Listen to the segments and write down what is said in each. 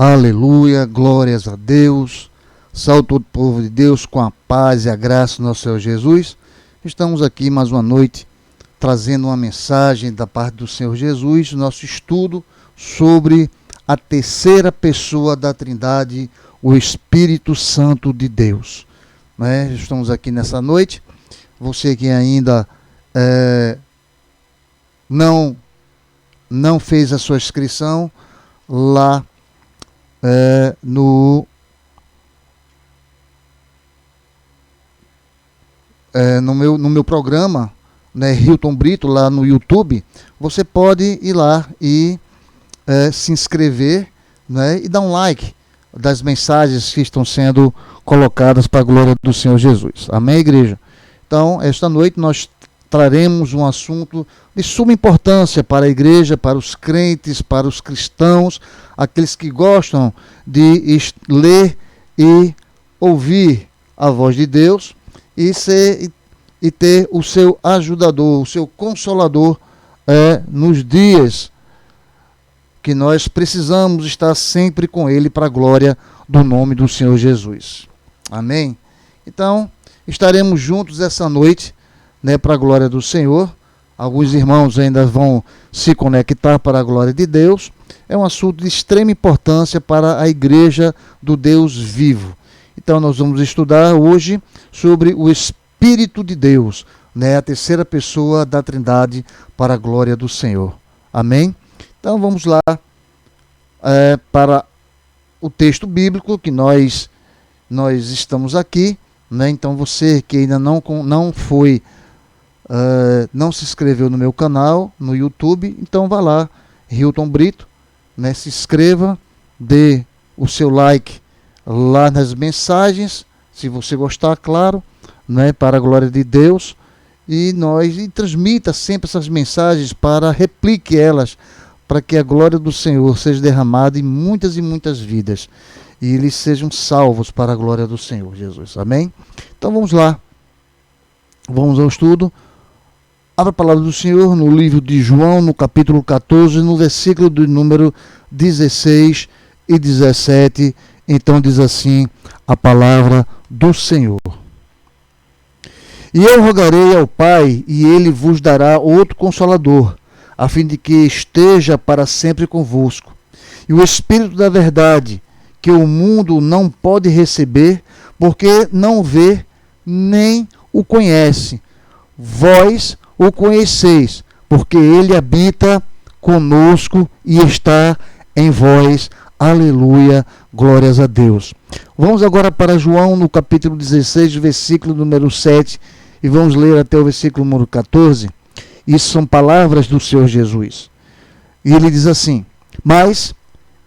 Aleluia, glórias a Deus. Salve todo o povo de Deus com a paz e a graça do nosso Senhor Jesus. Estamos aqui mais uma noite trazendo uma mensagem da parte do Senhor Jesus, nosso estudo sobre a terceira pessoa da Trindade, o Espírito Santo de Deus. Estamos aqui nessa noite. Você que ainda não fez a sua inscrição lá no meu programa, Hilton Brito, lá no YouTube, você pode ir lá e se inscrever, e dar um like das mensagens que estão sendo colocadas para a glória do Senhor Jesus. Amém, igreja? Então, esta noite nós traremos um assunto de suma importância para a igreja, para os crentes, para os cristãos, aqueles que gostam de ler e ouvir a voz de Deus e ter o seu ajudador, o seu consolador nos dias que nós precisamos estar sempre com ele para a glória do nome do Senhor Jesus. Amém? Então, estaremos juntos essa noite, para a glória do Senhor. Alguns irmãos ainda vão se conectar para a glória de Deus. É um assunto de extrema importância para a igreja do Deus vivo. Então nós vamos estudar hoje sobre o Espírito de Deus, a terceira pessoa da Trindade para a glória do Senhor. Amém? Então vamos lá para o texto bíblico que nós estamos aqui. Então você que ainda não se inscreveu no meu canal, no YouTube, então vá lá, Hilton Brito, se inscreva, dê o seu like lá nas mensagens, se você gostar, claro, para a glória de Deus, e transmita sempre essas mensagens, replique elas, para que a glória do Senhor seja derramada em muitas e muitas vidas, e eles sejam salvos para a glória do Senhor Jesus. Amém? Então vamos lá, vamos ao estudo. Abra a palavra do Senhor no livro de João, no capítulo 14, no versículo do número 16 e 17. Então diz assim a palavra do Senhor. E eu rogarei ao Pai, e ele vos dará outro Consolador, a fim de que esteja para sempre convosco. E o Espírito da verdade, que o mundo não pode receber, porque não vê nem o conhece. Vós o conheceis, porque ele habita conosco e está em vós. Aleluia, glórias a Deus. Vamos agora para João, no capítulo 16, versículo número 7, e vamos ler até o versículo número 14. Isso são palavras do Senhor Jesus. E ele diz assim: mas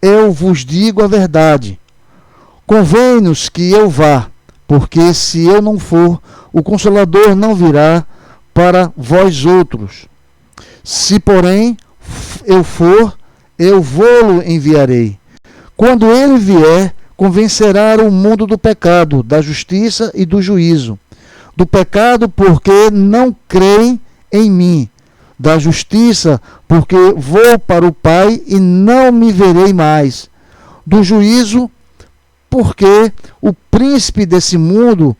eu vos digo a verdade, convém-nos que eu vá, porque se eu não for, o Consolador não virá para vós outros. Se, porém, eu for, eu vou-lo enviarei. Quando ele vier, convencerá o mundo do pecado, da justiça e do juízo. Do pecado, porque não creem em mim. Da justiça, porque vou para o Pai e não me verei mais. Do juízo, porque o príncipe desse mundo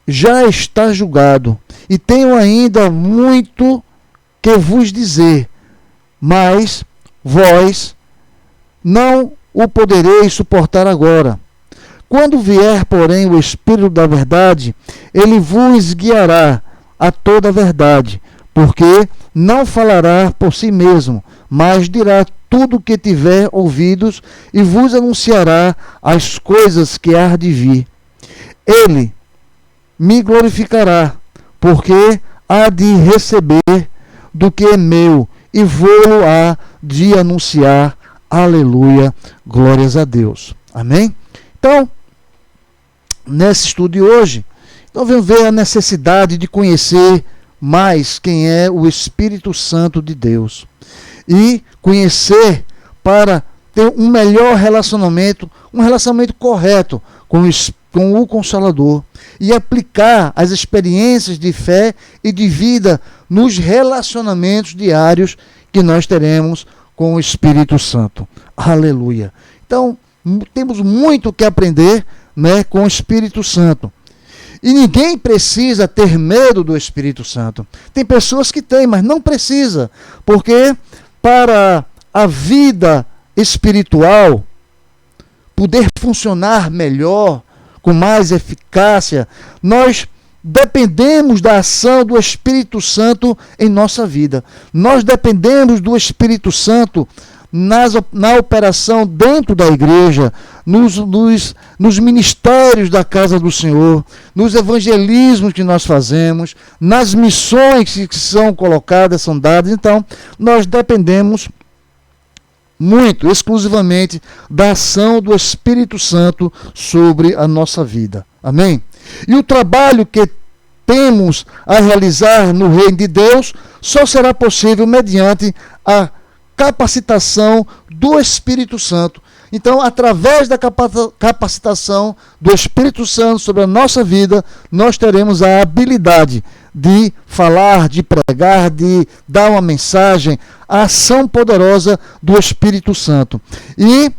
já está julgado. E tenho ainda muito que vos dizer, mas vós não o podereis suportar agora. Quando vier, porém, o Espírito da verdade, ele vos guiará a toda a verdade, porque não falará por si mesmo, mas dirá tudo o que tiver ouvidos e vos anunciará as coisas que há de vir. Ele me glorificará, porque há de receber do que é meu, e vou-lo há de anunciar. Aleluia, glórias a Deus. Amém? Então, nesse estudo de hoje, nós vamos ver a necessidade de conhecer mais quem é o Espírito Santo de Deus. E conhecer para ter um melhor relacionamento, um relacionamento correto com o Consolador. E aplicar as experiências de fé e de vida nos relacionamentos diários que nós teremos com o Espírito Santo. Aleluia. Então, temos muito que aprender, né, com o Espírito Santo. E ninguém precisa ter medo do Espírito Santo. Tem pessoas que têm, mas não precisa, porque para a vida espiritual poder funcionar melhor, com mais eficácia, nós dependemos da ação do Espírito Santo em nossa vida. Nós dependemos do Espírito Santo na operação dentro da igreja, nos ministérios da casa do Senhor, nos evangelismos que nós fazemos, nas missões que são colocadas, são dadas. Então, nós dependemos muito, exclusivamente, da ação do Espírito Santo sobre a nossa vida. Amém? E o trabalho que temos a realizar no reino de Deus só será possível mediante a capacitação do Espírito Santo. Então, através da capacitação do Espírito Santo sobre a nossa vida, nós teremos a habilidade de falar, de pregar, de dar uma mensagem, a ação poderosa do Espírito Santo. E,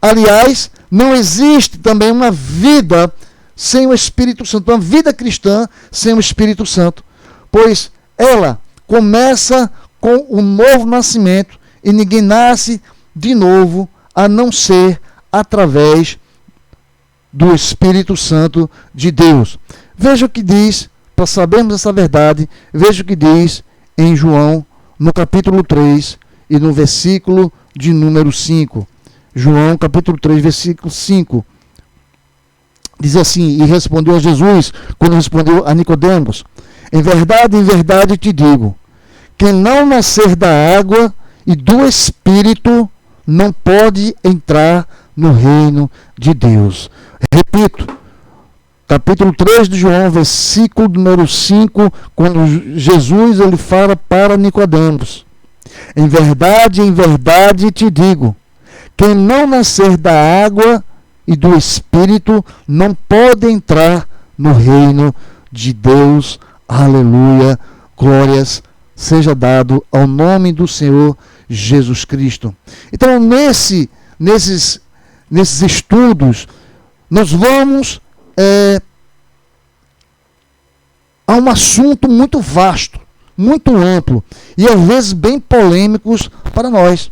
aliás, não existe também uma vida sem o Espírito Santo, uma vida cristã sem o Espírito Santo, pois ela começa com o novo nascimento e ninguém nasce de novo a não ser através do Espírito Santo de Deus. Veja o que diz, para sabermos essa verdade, veja o que diz em João, no capítulo 3 e no versículo de número 5. João, capítulo 3, versículo 5. Diz assim: e respondeu a Jesus, quando respondeu a Nicodemos: em verdade te digo, quem não nascer da água e do Espírito não pode entrar no reino de Deus. Repito, capítulo 3 de João, versículo número 5, quando Jesus ele fala para Nicodemos: em verdade te digo, quem não nascer da água e do Espírito não pode entrar no reino de Deus. Aleluia, glórias seja dado ao nome do Senhor Jesus Cristo. Então, nesses estudos, nós vamos a um assunto muito vasto, muito amplo e às vezes bem polêmicos para nós.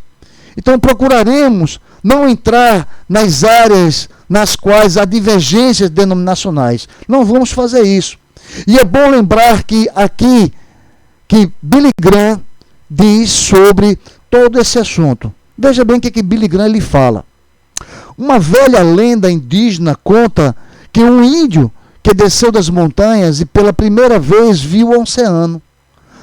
Então, procuraremos não entrar nas áreas nas quais há divergências denominacionais. Não vamos fazer isso. E é bom lembrar que aqui, que Billy Graham diz sobre todo esse assunto. Veja bem o que Billy Graham ele fala. Uma velha lenda indígena conta que um índio que desceu das montanhas e pela primeira vez viu o oceano.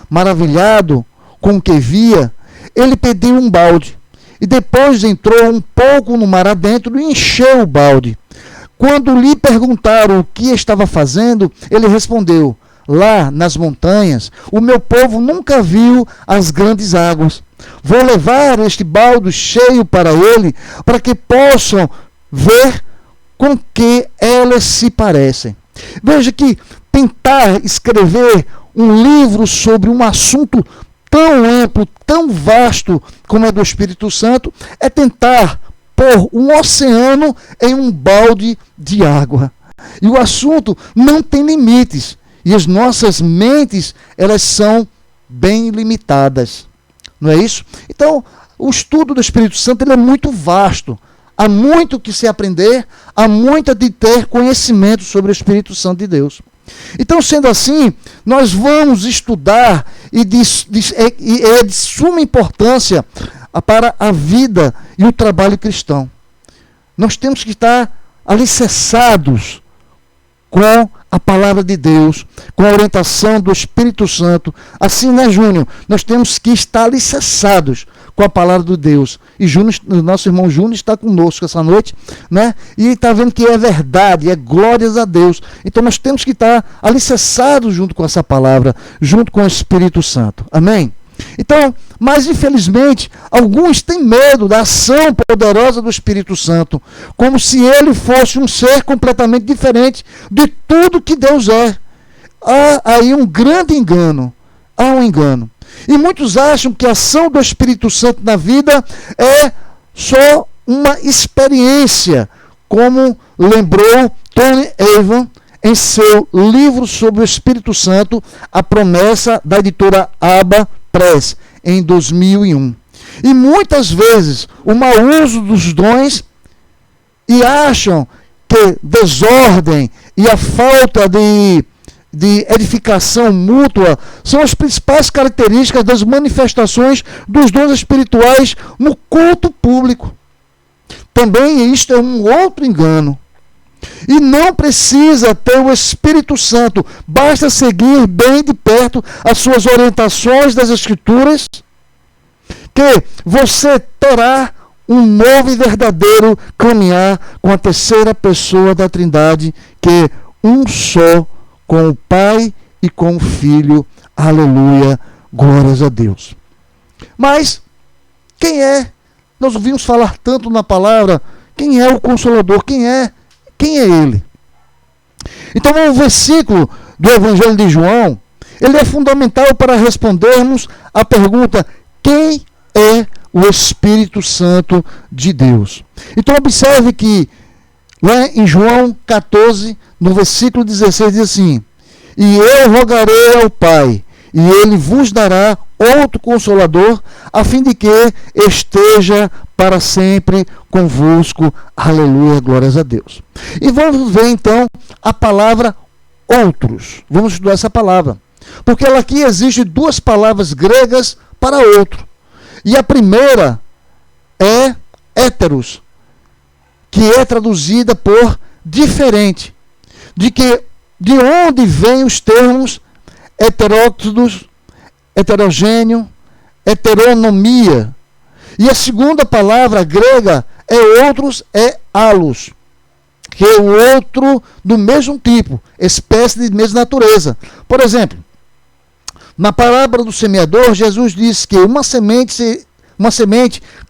Maravilhado com o que via, ele pediu um balde. E depois entrou um pouco no mar adentro e encheu o balde. Quando lhe perguntaram o que estava fazendo, ele respondeu: lá nas montanhas, o meu povo nunca viu as grandes águas. Vou levar este balde cheio para ele, para que possam ver com que elas se parecem. Veja que tentar escrever um livro sobre um assunto tão amplo, tão vasto como é do Espírito Santo, é tentar pôr um oceano em um balde de água. E o assunto não tem limites. E as nossas mentes, elas são bem limitadas. Não é isso? Então, o estudo do Espírito Santo ele é muito vasto. Há muito que se aprender, há muito de ter conhecimento sobre o Espírito Santo de Deus. Então, sendo assim, nós vamos estudar e é de suma importância para a vida e o trabalho cristão. Nós temos que estar alicerçados com a palavra de Deus, com a orientação do Espírito Santo. Assim, né, Júnior? Nós temos que estar alicerçados com a palavra de Deus. E Júnior, nosso irmão Júnior está conosco essa noite, né? E está vendo que é verdade, é glórias a Deus. Então nós temos que estar alicerçados junto com essa palavra, junto com o Espírito Santo. Amém? Então, mas infelizmente, alguns têm medo da ação poderosa do Espírito Santo, como se ele fosse um ser completamente diferente de tudo que Deus é. Há aí um grande engano. Há um engano. E muitos acham que a ação do Espírito Santo na vida é só uma experiência, como lembrou Tony Evans em seu livro sobre o Espírito Santo, A Promessa, da editora Abba Press, em 2001. E muitas vezes o mau uso dos dons, e acham que desordem e a falta de edificação mútua são as principais características das manifestações dos dons espirituais no culto público. Também isto é um outro engano. E não precisa ter o Espírito Santo, basta seguir bem de perto as suas orientações das Escrituras, que você terá um novo e verdadeiro caminhar com a terceira pessoa da Trindade, que é um só com o Pai e com o Filho. Aleluia, glórias a Deus. Mas quem é? Nós ouvimos falar tanto na palavra, quem é o Consolador? Quem é ele? Então, o versículo do Evangelho de João, ele é fundamental para respondermos a pergunta: quem é o Espírito Santo de Deus? Então, observe que lá em João 14, no versículo 16, diz assim: e eu rogarei ao Pai, e ele vos dará outro Consolador, a fim de que esteja para sempre convosco. Aleluia, glórias a Deus. E vamos ver então a palavra outros. Vamos estudar essa palavra, porque ela aqui existe duas palavras gregas para outro. E a primeira é héteros, que é traduzida por diferente. De onde vêm os termos heteródoxos, heterogêneo, heteronomia. E a segunda palavra grega é outros, é halos, que é o outro do mesmo tipo, espécie de mesma natureza. Por exemplo, na parábola do semeador, Jesus disse que uma semente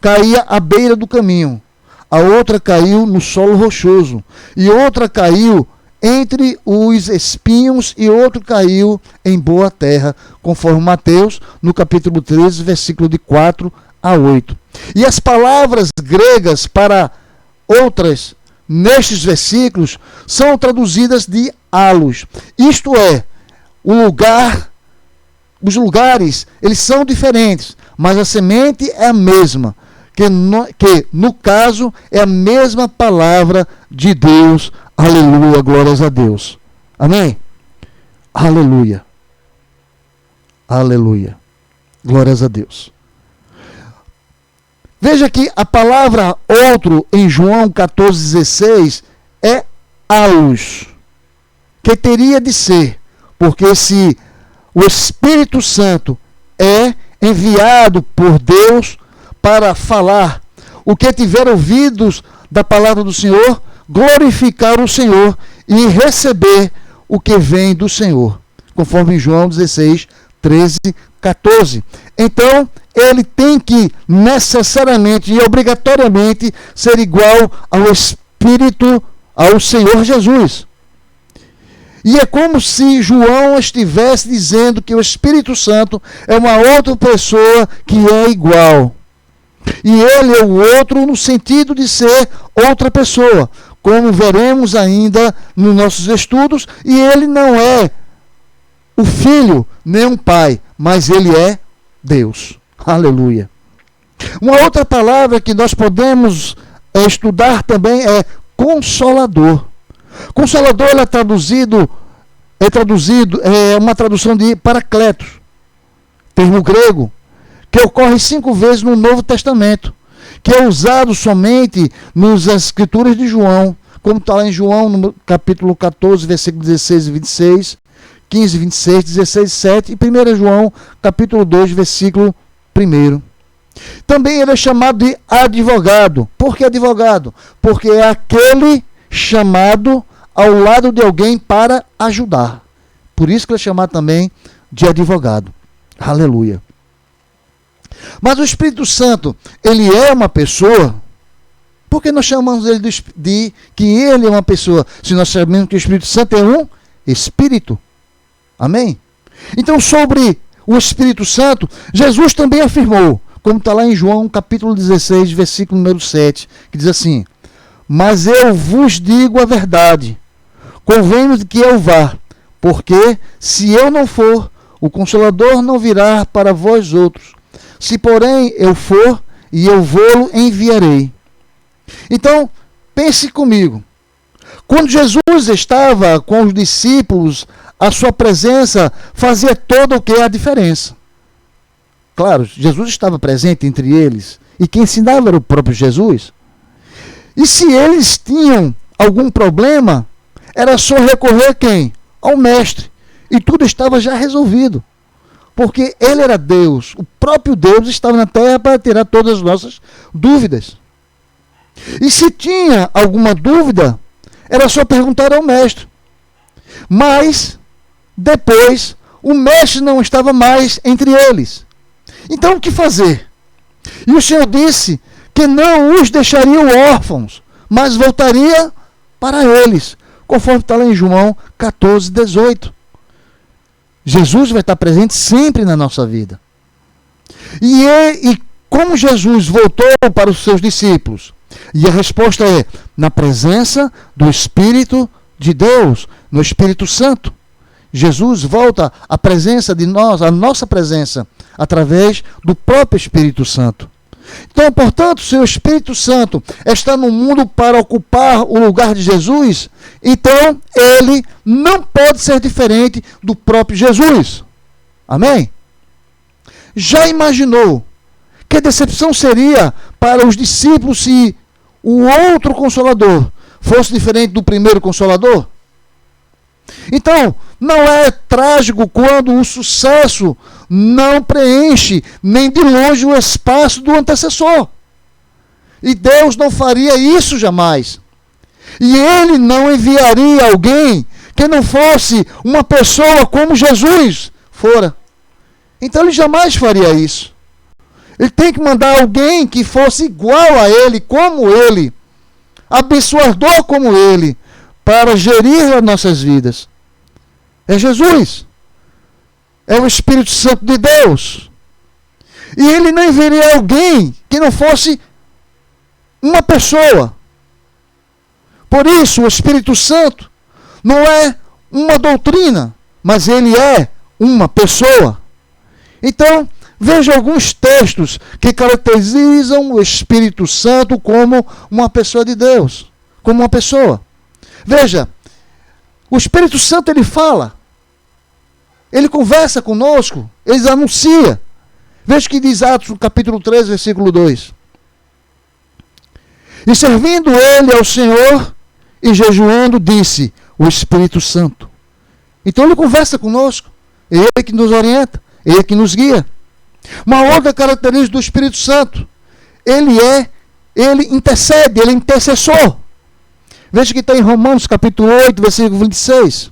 caía à beira do caminho, a outra caiu no solo rochoso, e outra caiu entre os espinhos, e outro caiu em boa terra, conforme Mateus, no capítulo 13, versículo de 4 a 8. E as palavras gregas para outras, nestes versículos, são traduzidas de halos. Isto é, os lugares, eles são diferentes, mas a semente é a mesma, que no caso é a mesma palavra de Deus. Aleluia, glórias a Deus. Amém? Aleluia. Aleluia. Glórias a Deus. Veja que a palavra outro em João 14,16 é halos, que teria de ser, porque se o Espírito Santo é enviado por Deus para falar o que tiver ouvidos da palavra do Senhor, glorificar o Senhor e receber o que vem do Senhor, conforme João 16, 13, 14. Então, ele tem que necessariamente e obrigatoriamente ser igual ao Espírito, ao Senhor Jesus. E é como se João estivesse dizendo que o Espírito Santo é uma outra pessoa que é igual. E ele é o outro no sentido de ser outra pessoa, como veremos ainda nos nossos estudos. E ele não é o Filho nem um Pai, mas ele é Deus. Aleluia. Uma outra palavra que nós podemos estudar também é Consolador. Consolador é uma tradução de Paracletos, termo grego, que ocorre 5 vezes no Novo Testamento, que é usado somente nas Escrituras de João, como está lá em João, no capítulo 14, versículos 16 e 26, 15, 26, 16, 7, e 1 João, capítulo 2, versículo 1. Também ele é chamado de advogado. Por que advogado? Porque é aquele chamado ao lado de alguém para ajudar. Por isso que ele é chamado também de advogado. Aleluia. Mas o Espírito Santo, ele é uma pessoa? Por que nós chamamos ele de que ele é uma pessoa, se nós sabemos que o Espírito Santo é um Espírito? Amém? Então, sobre o Espírito Santo, Jesus também afirmou, como está lá em João capítulo 16, versículo número 7, que diz assim: mas eu vos digo a verdade, convém que eu vá, porque se eu não for, o Consolador não virá para vós outros. Se porém eu for, e eu vou-lo enviarei. Então, pense comigo. Quando Jesus estava com os discípulos, a sua presença fazia toda o que é a diferença. Claro, Jesus estava presente entre eles, e quem ensinava era o próprio Jesus. E se eles tinham algum problema, era só recorrer a quem? Ao Mestre. E tudo estava já resolvido. Porque ele era Deus. O próprio Deus estava na terra para tirar todas as nossas dúvidas. E se tinha alguma dúvida, era só perguntar ao Mestre. Mas, depois, o Mestre não estava mais entre eles. Então, o que fazer? E o Senhor disse que não os deixaria órfãos, mas voltaria para eles, conforme está lá em João 14, 18. Jesus vai estar presente sempre na nossa vida. E como Jesus voltou para os seus discípulos? E a resposta é: na presença do Espírito de Deus, no Espírito Santo. Jesus volta à presença de nós, a nossa presença, através do próprio Espírito Santo. Então, portanto, se o Espírito Santo está no mundo para ocupar o lugar de Jesus, então ele não pode ser diferente do próprio Jesus. Amém? Já imaginou que decepção seria para os discípulos se o outro Consolador fosse diferente do primeiro Consolador? Então, não é trágico quando o sucesso não preenche nem de longe o espaço do antecessor. E Deus não faria isso jamais. E ele não enviaria alguém que não fosse uma pessoa como Jesus fora. Então ele jamais faria isso. Ele tem que mandar alguém que fosse igual a ele, como ele, abençoador como ele, para gerir as nossas vidas. É Jesus. É o Espírito Santo de Deus. E ele não enviaria alguém que não fosse uma pessoa. Por isso, o Espírito Santo não é uma doutrina, mas ele é uma pessoa. Então, veja alguns textos que caracterizam o Espírito Santo como uma pessoa de Deus. Como uma pessoa. Veja, o Espírito Santo, ele fala. Ele conversa conosco, ele anuncia. Veja o que diz Atos, no capítulo 3, versículo 2. E servindo ele ao Senhor e jejuando, disse: o Espírito Santo. Então ele conversa conosco. É ele que nos orienta, é ele que nos guia. Uma outra característica do Espírito Santo: ele intercede, ele é intercessor. Veja que está em Romanos capítulo 8, versículo 26.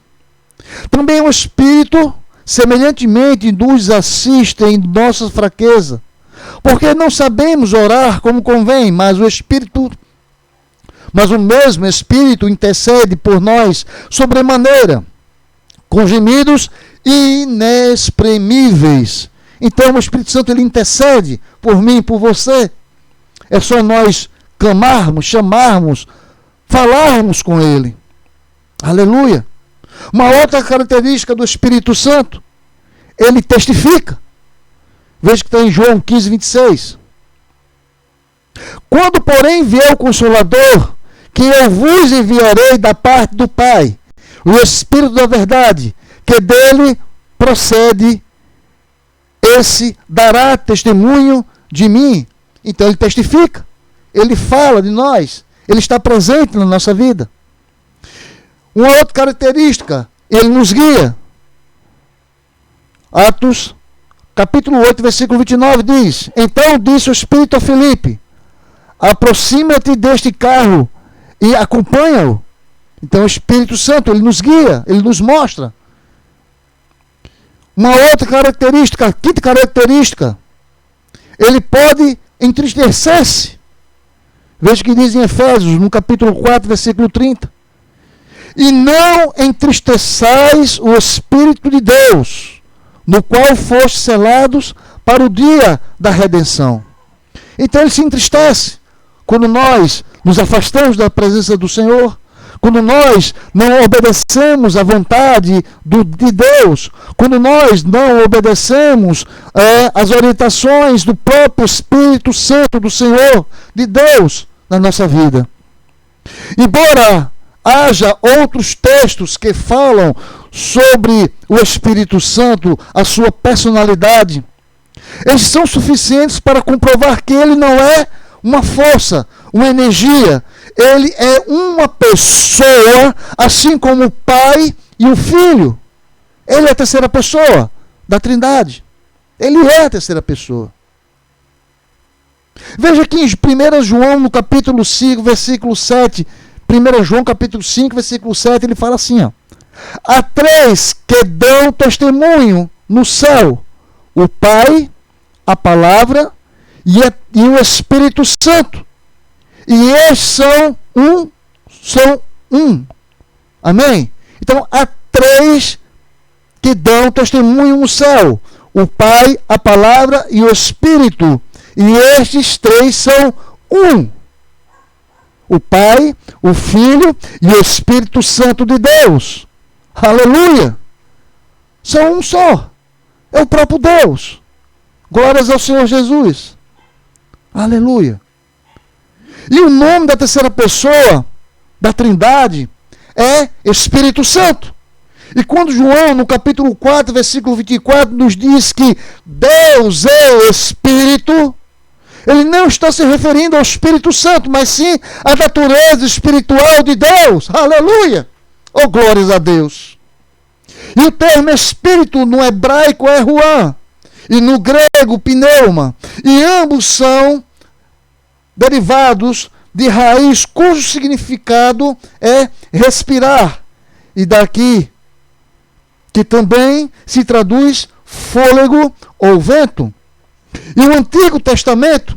Também o Espírito semelhantemente nos assiste em nossa fraqueza, porque não sabemos orar como convém, mas o mesmo Espírito intercede por nós sobremaneira, com gemidos inexprimíveis. Então o Espírito Santo, ele intercede por mim, por você. É só nós clamarmos, chamarmos, falarmos com ele. Aleluia. Uma outra característica do Espírito Santo: ele testifica. Veja que está em João 15, 26. Quando, porém, vier o Consolador, que eu vos enviarei da parte do Pai, o Espírito da verdade, que dele procede, esse dará testemunho de mim. Então ele testifica, ele fala de nós, ele está presente na nossa vida. Uma outra característica: ele nos guia. Atos, capítulo 8, versículo 29 diz: então disse o Espírito a Filipe: aproxima-te deste carro e acompanha-o. Então o Espírito Santo, ele nos guia, ele nos mostra. Uma outra característica, a quinta característica: ele pode entristecer-se. Veja o que diz em Efésios, no capítulo 4, versículo 30. E não entristeçais o Espírito de Deus, no qual fostes selados para o dia da redenção. Então ele se entristece quando nós nos afastamos da presença do Senhor, quando nós não obedecemos à vontade de Deus, quando nós não obedecemos às orientações do próprio Espírito Santo do Senhor, de Deus, na nossa vida. Embora haja outros textos que falam sobre o Espírito Santo, a sua personalidade, eles são suficientes para comprovar que ele não é uma força, uma energia. Ele é uma pessoa, assim como o Pai e o Filho. Ele é a terceira pessoa da Trindade. Ele é a terceira pessoa. Veja que em 1 João, no capítulo 5, versículo 7, 1 João, capítulo 5, versículo 7, ele fala assim, ó: há três que dão testemunho no céu: o Pai, a Palavra e o Espírito Santo. E eles são um. Amém? Então, há três que dão testemunho no céu: o Pai, a Palavra e o Espírito. E estes três são um. O Pai, o Filho e o Espírito Santo de Deus. Aleluia! São um só. É o próprio Deus. Glórias ao Senhor Jesus. Aleluia! E o nome da terceira pessoa da Trindade é Espírito Santo. E quando João, no capítulo 4, versículo 24, nos diz que Deus é o Espírito, ele não está se referindo ao Espírito Santo, mas sim à natureza espiritual de Deus. Aleluia! Oh, glórias a Deus! E o termo Espírito no hebraico é ruá, e no grego pneuma. E ambos são derivados de raiz cujo significado é respirar. E daqui que também se traduz fôlego ou vento. E o Antigo Testamento,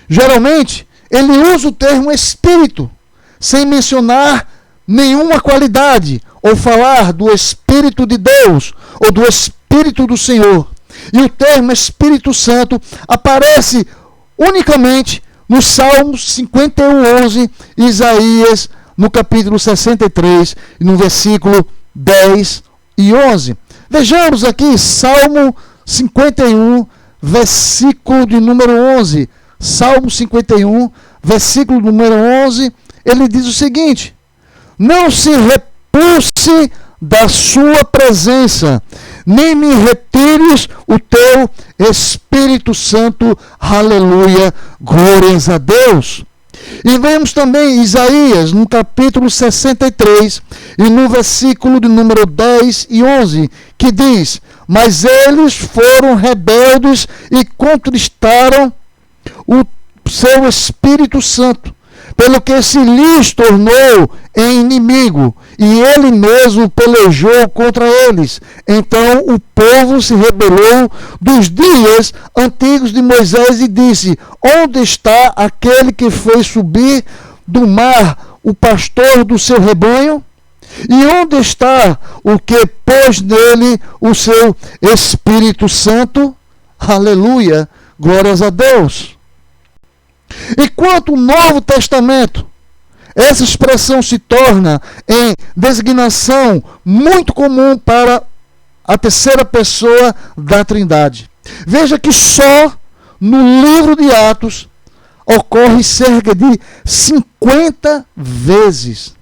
geralmente, ele usa o termo Espírito, sem mencionar nenhuma qualidade, ou falar do Espírito de Deus, ou do Espírito do Senhor. E o termo Espírito Santo aparece unicamente no Salmos 51:11, Isaías, no capítulo 63, no versículo 10 e 11. Vejamos aqui, Salmo 51, versículo de número 11. Salmo 51, versículo número 11, ele diz o seguinte: não se repulse da sua presença, nem me retires o teu Espírito Santo. Aleluia, glórias a Deus. E vemos também Isaías, no capítulo 63, e no versículo de número 10 e 11, que diz: mas eles foram rebeldes e contristaram o seu Espírito Santo, pelo que se lhes tornou em inimigo, e ele mesmo pelejou contra eles. Então o povo se rebelou dos dias antigos de Moisés e disse: onde está aquele que fez subir do mar o pastor do seu rebanho? E onde está o que pôs nele o seu Espírito Santo? Aleluia, glórias a Deus. Enquanto o Novo Testamento, essa expressão se torna em designação muito comum para a terceira pessoa da Trindade. Veja que só no livro de Atos ocorre cerca de 50 vezes.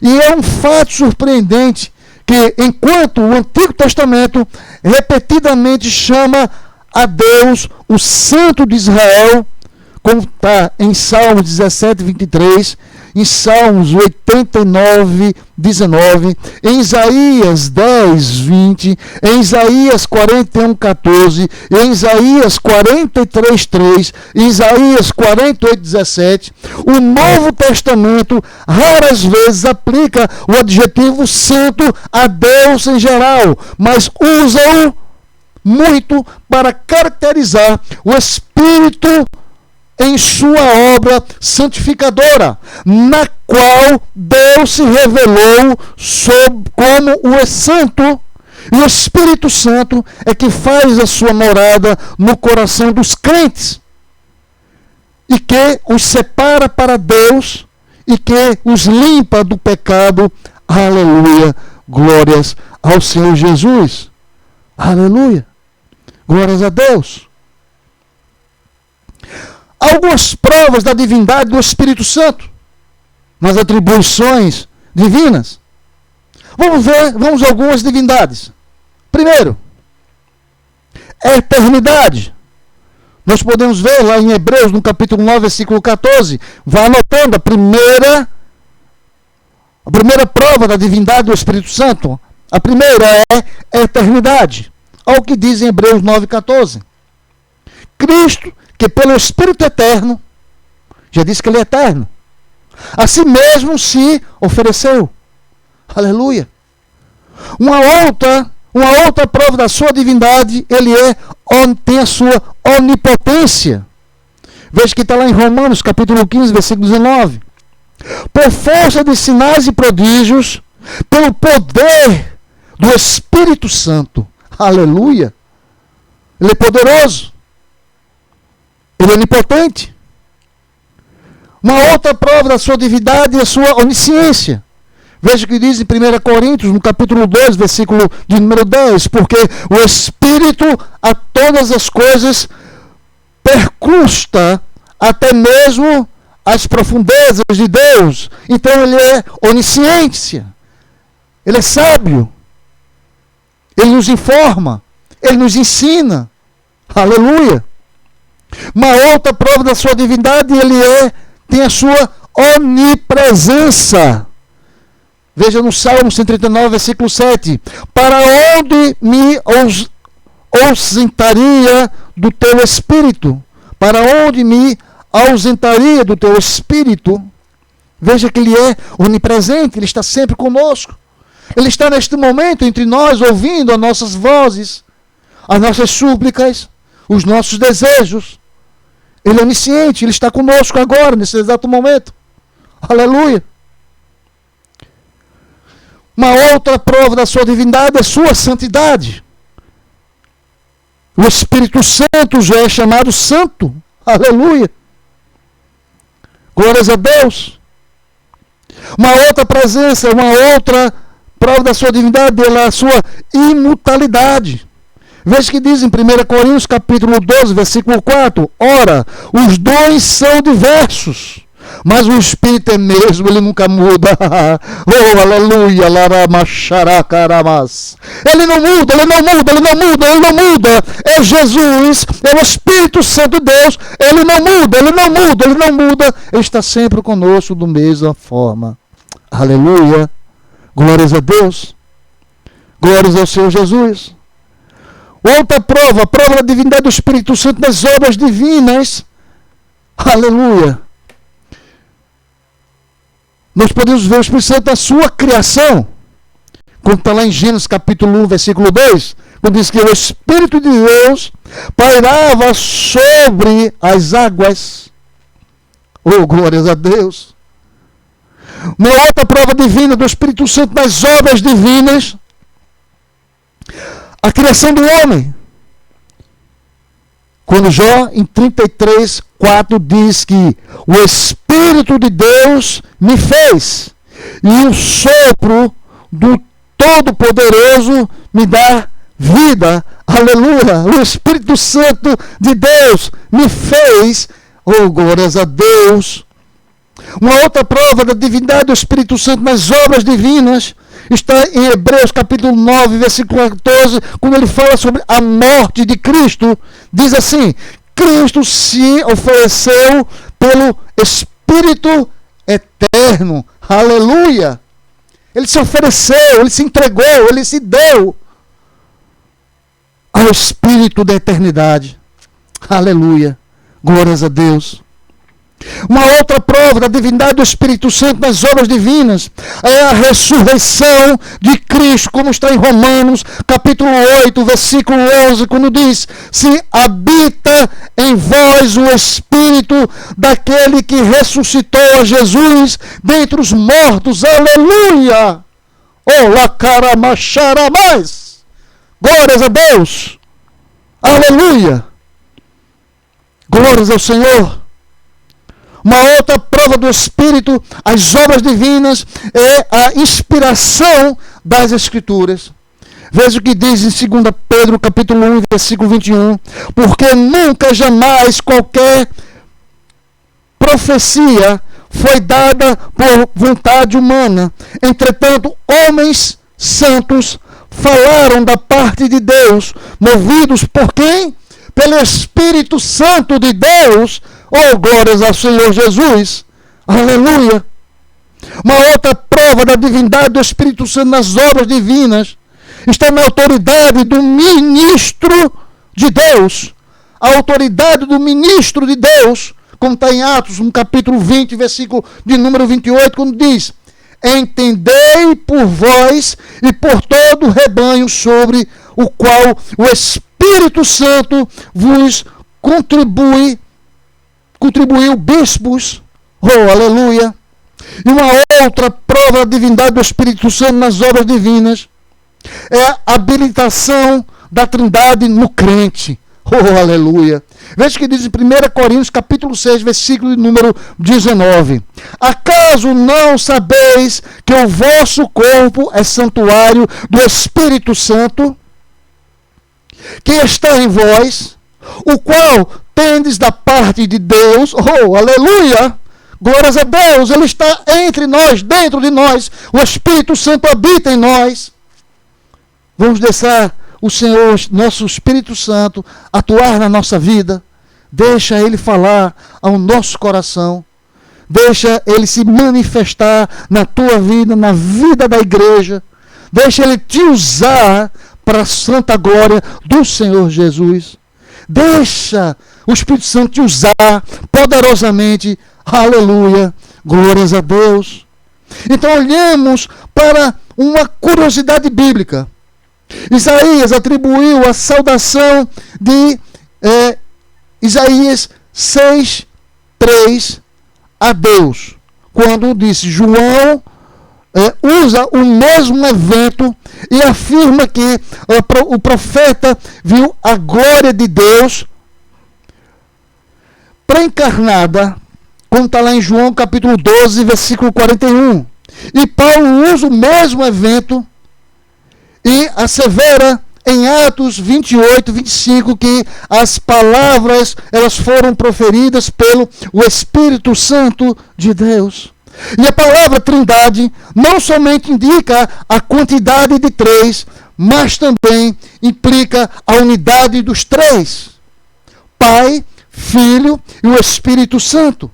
E é um fato surpreendente que, enquanto o Antigo Testamento repetidamente chama a Deus o Santo de Israel, como está em Salmos 17, 23, em Salmos 89, 19, em Isaías 10, 20, em Isaías 41, 14, em Isaías 43, 3, em Isaías 48, 17, o Novo Testamento raras vezes aplica o adjetivo santo a Deus em geral, mas usa-o muito para caracterizar o Espírito em sua obra santificadora, na qual Deus se revelou como o santo E o Espírito Santo é que faz a sua morada no coração dos crentes. E que os separa para Deus e que os limpa do pecado. Aleluia. Glórias ao Senhor Jesus. Aleluia. Glórias a Deus. Algumas provas da divindade do Espírito Santo nas atribuições divinas. Vamos a algumas divindades. Primeiro, eternidade. Nós podemos ver lá em Hebreus, no capítulo 9, versículo 14. Vai anotando a primeira prova da divindade do Espírito Santo. A primeira é eternidade. Olha o que diz em Hebreus 9, 14. Cristo, que pelo Espírito eterno, já disse que ele é eterno, a si mesmo se ofereceu. Aleluia. Uma outra prova da sua divindade, ele tem a sua onipotência. Veja que está lá em Romanos, capítulo 15, versículo 19. Por força de sinais e prodígios, pelo poder do Espírito Santo. Aleluia. Ele é poderoso. Ele é onipotente. Uma outra prova da sua divindade é a sua onisciência. Veja o que diz em 1 Coríntios, no capítulo 2, versículo de número 10. Porque o Espírito a todas as coisas percusta até mesmo as profundezas de Deus. Então ele é onisciência. Ele é sábio. Ele nos informa. Ele nos ensina. Aleluia. Uma outra prova da sua divindade, ele tem a sua onipresença. Veja no Salmo 139, versículo 7. Para onde me ausentaria do teu Espírito? Para onde me ausentaria do teu Espírito? Veja que ele é onipresente, ele está sempre conosco. Ele está neste momento entre nós, ouvindo as nossas vozes, as nossas súplicas, os nossos desejos. Ele é onisciente, ele está conosco agora, nesse exato momento. Aleluia. Uma outra prova da sua divindade é a sua santidade. O Espírito Santo já é chamado santo. Aleluia. Glórias a Deus. Uma outra prova da sua divindade é a sua imutabilidade. Veja que diz em 1 Coríntios capítulo 12, versículo 4. Ora, os dons são diversos, mas o Espírito é mesmo, ele nunca muda. Oh, aleluia, laramacharacaramas. Ele não muda, ele não muda, ele não muda, ele não muda. É Jesus, é o Espírito Santo de Deus. Ele não muda, ele não muda, ele não muda. Ele está sempre conosco da mesma forma. Aleluia. Glórias a Deus. Glórias ao Senhor Jesus. Outra prova, a prova da divindade do Espírito Santo nas obras divinas. Aleluia. Nós podemos ver o Espírito Santo na sua criação. Quando está lá em Gênesis capítulo 1, versículo 2. Quando diz que o Espírito de Deus pairava sobre as águas. Oh, glórias a Deus. Uma outra prova divina do Espírito Santo nas obras divinas. A criação do homem. Quando Jó, em 33, 4, diz que o Espírito de Deus me fez, e o sopro do Todo-Poderoso me dá vida. Aleluia! O Espírito Santo de Deus me fez. Oh, glórias a Deus! Uma outra prova da divindade do Espírito Santo nas obras divinas está em Hebreus capítulo 9, versículo 14, quando ele fala sobre a morte de Cristo. Diz assim: Cristo se ofereceu pelo Espírito eterno. Aleluia! Ele se ofereceu, ele se entregou, ele se deu ao Espírito da eternidade. Aleluia! Glórias a Deus. Uma outra prova da divindade do Espírito Santo nas obras divinas é a ressurreição de Cristo, como está em Romanos, capítulo 8, versículo 11, quando diz: se habita em vós o Espírito daquele que ressuscitou a Jesus dentre os mortos. Aleluia! Oh, lacaramacharabás! Glórias a Deus. Aleluia. Glórias ao Senhor. Uma outra prova do Espírito, as obras divinas, é a inspiração das Escrituras. Veja o que diz em 2 Pedro, capítulo 1, versículo 21. Porque nunca, jamais, qualquer profecia foi dada por vontade humana. Entretanto, homens santos falaram da parte de Deus, movidos por quem? Pelo Espírito Santo de Deus. Oh, glórias ao Senhor Jesus. Aleluia. Uma outra prova da divindade do Espírito Santo nas obras divinas está na autoridade do ministro de Deus. A autoridade do ministro de Deus, como está em Atos, no capítulo 20, versículo de número 28, quando diz: entendei por vós e por todo o rebanho sobre o qual o Espírito Santo vos contribuiu bispos. Oh, aleluia. E uma outra prova da divindade do Espírito Santo nas obras divinas é a habilitação da Trindade no crente. Oh, aleluia. Veja o que diz em 1 Coríntios, capítulo 6, versículo número 19. Acaso não sabeis que o vosso corpo é santuário do Espírito Santo, que está em vós, o qual tendes da parte de Deus? Oh, aleluia. Glórias a Deus. Ele está entre nós, dentro de nós. O Espírito Santo habita em nós. Vamos deixar o Senhor, nosso Espírito Santo, atuar na nossa vida. Deixa Ele falar ao nosso coração. Deixa Ele se manifestar na tua vida, na vida da igreja. Deixa Ele te usar para a santa glória do Senhor Jesus. Deixa o Espírito Santo te usar poderosamente. Aleluia. Glórias a Deus. Então olhemos para uma curiosidade bíblica. Isaías atribuiu a saudação de Isaías 6:3 a Deus, quando disse: João usa o mesmo evento e afirma que o profeta viu a glória de Deus pré-encarnada, como está lá em João capítulo 12, versículo 41. E Paulo usa o mesmo evento e assevera em Atos 28, 25, que as palavras elas foram proferidas pelo Espírito Santo de Deus. E a palavra Trindade não somente indica a quantidade de três, mas também implica a unidade dos três: Pai, Filho e o Espírito Santo.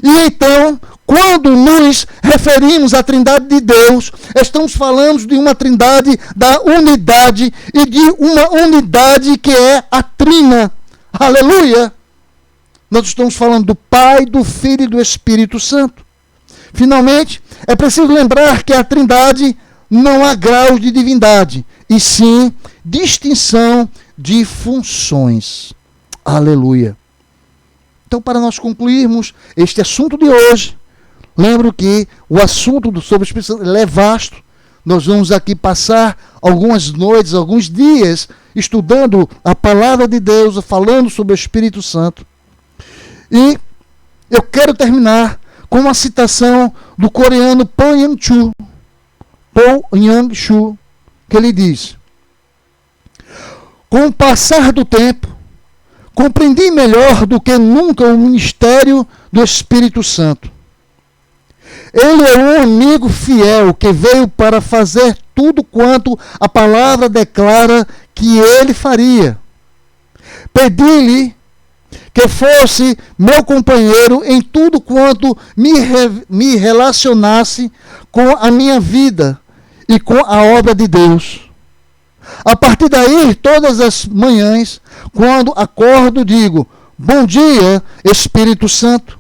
E então, quando nos referimos à Trindade de Deus, estamos falando de uma Trindade da unidade e de uma unidade que é a Trina. Aleluia! Nós estamos falando do Pai, do Filho e do Espírito Santo. Finalmente, é preciso lembrar que a Trindade não há graus de divindade, e sim distinção de funções. Aleluia! Então, para nós concluirmos este assunto de hoje, lembro que o assunto sobre o Espírito Santo é vasto. Nós vamos aqui passar algumas noites, alguns dias, estudando a palavra de Deus, falando sobre o Espírito Santo. E eu quero terminar com uma citação do coreano Paul Yang-Chu, que ele diz: com o passar do tempo, compreendi melhor do que nunca o ministério do Espírito Santo. Ele é um amigo fiel que veio para fazer tudo quanto a palavra declara que ele faria. Pedi-lhe que fosse meu companheiro em tudo quanto me relacionasse com a minha vida e com a obra de Deus. A partir daí, todas as manhãs, quando acordo, digo: bom dia, Espírito Santo.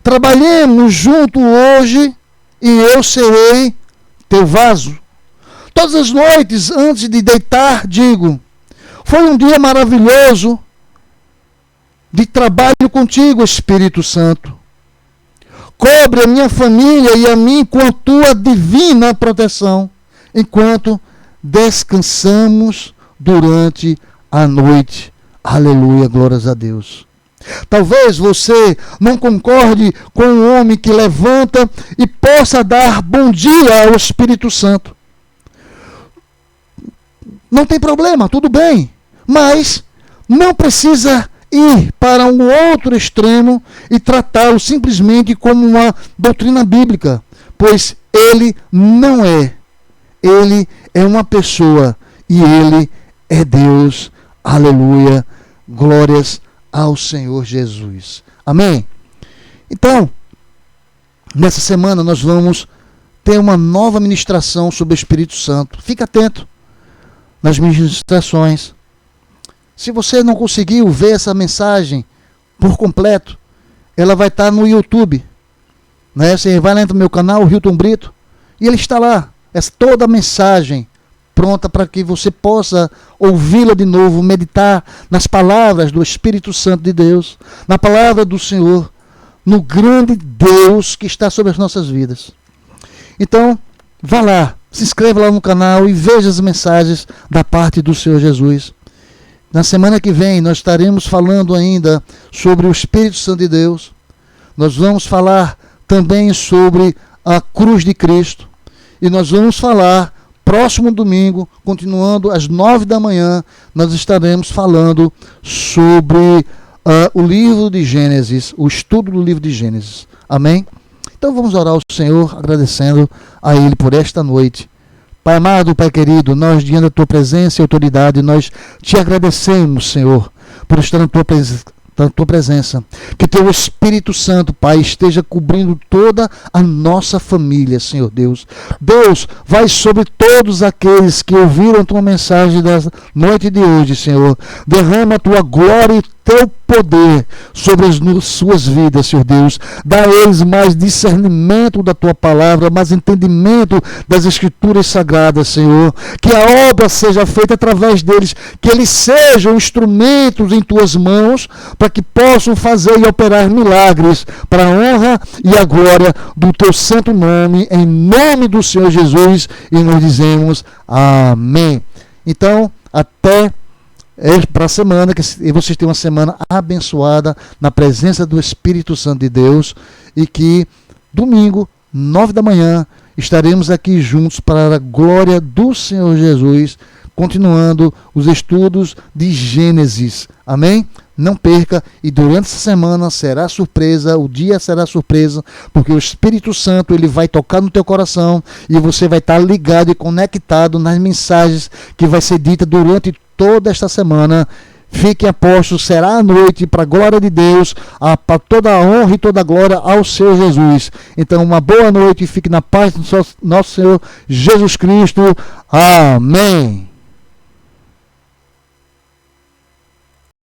Trabalhemos junto hoje e eu serei teu vaso. Todas as noites, antes de deitar, digo: foi um dia maravilhoso de trabalho contigo, Espírito Santo. Cobre a minha família e a mim com a tua divina proteção, enquanto descansamos durante a noite. Aleluia, glórias a Deus. Talvez você não concorde com o homem que levanta e possa dar bom dia ao Espírito Santo. Não tem problema, tudo bem, mas não precisa ir para um outro extremo e tratá-lo simplesmente como uma doutrina bíblica, pois ele não é. Ele é uma pessoa e ele é Deus. Aleluia, glórias ao Senhor Jesus. Amém? Então, nessa semana nós vamos ter uma nova ministração sobre o Espírito Santo. Fique atento nas ministrações. Se você não conseguiu ver essa mensagem por completo, ela vai estar no YouTube. Né? Você vai lá no meu canal, Hilton Brito, e ele está lá. Toda a mensagem pronta para que você possa ouvi-la de novo, meditar nas palavras do Espírito Santo de Deus, na palavra do Senhor, no grande Deus que está sobre as nossas vidas. Então, vá lá, se inscreva lá no canal e veja as mensagens da parte do Senhor Jesus. Na semana que vem nós estaremos falando ainda sobre o Espírito Santo de Deus. Nós vamos falar também sobre a cruz de Cristo. E nós vamos falar, próximo domingo, continuando às 9 da manhã, nós estaremos falando sobre o livro de Gênesis, o estudo do livro de Gênesis. Amém? Então vamos orar ao Senhor, agradecendo a Ele por esta noite. Pai amado, Pai querido, nós diante da Tua presença e autoridade, nós te agradecemos, Senhor, por estar na Tua presença. Que Teu Espírito Santo, Pai, esteja cobrindo toda a nossa família, Senhor Deus. Deus, vai sobre todos aqueles que ouviram a Tua mensagem da noite de hoje, Senhor. Derrama a Tua glória e Teu poder sobre as suas vidas, Senhor Deus. Dá a eles mais discernimento da Tua palavra, mais entendimento das Escrituras Sagradas, Senhor. Que a obra seja feita através deles, que eles sejam instrumentos em Tuas mãos, para que possam fazer e operar milagres para a honra e a glória do Teu santo nome, em nome do Senhor Jesus, e nós dizemos amém. Então, até para a semana, que vocês tenham uma semana abençoada na presença do Espírito Santo de Deus, e que domingo, 9 da manhã, estaremos aqui juntos para a glória do Senhor Jesus, continuando os estudos de Gênesis. Amém? Não perca, e durante essa semana será surpresa, o dia será surpresa, porque o Espírito Santo ele vai tocar no teu coração e você vai estar ligado e conectado nas mensagens que vai ser dita durante toda esta semana. Fiquem apostos, será a noite para a glória de Deus, para toda a honra e toda a glória ao Senhor Jesus. Então, uma boa noite e fique na paz do nosso Senhor Jesus Cristo. Amém.